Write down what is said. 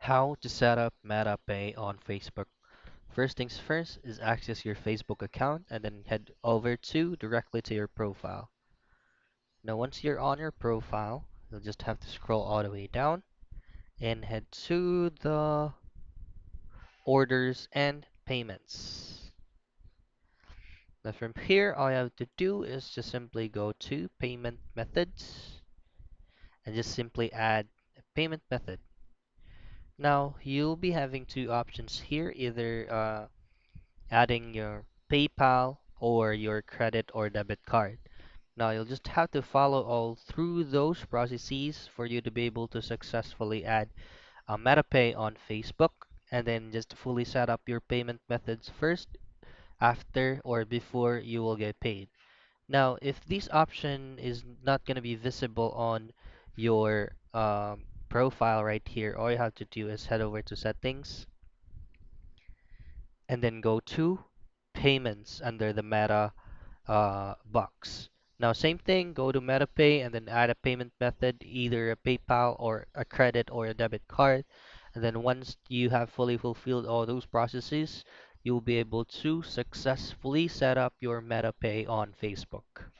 How to set up MetaPay on Facebook. First things first is access your Facebook account and then head over to directly to your profile. Now once you're on your profile, you'll just have to scroll all the way down and head to the orders and payments. Now from here, all you have to do is just simply go to payment methods and just simply add a payment method. Now you'll be having two options here, either adding your PayPal or your credit or debit card. Now you'll just have to follow all through those processes for you to be able to successfully add a MetaPay on Facebook and then just fully set up your payment methods first, after or before you will get paid. Now, if this option is not going to be visible on your profile right here, all you have to do is head over to settings and then go to payments under the Meta box. Now, same thing, go to MetaPay and then add a payment method, either a PayPal or a credit or a debit card. And then once you have fully fulfilled all those processes, you'll be able to successfully set up your MetaPay on Facebook.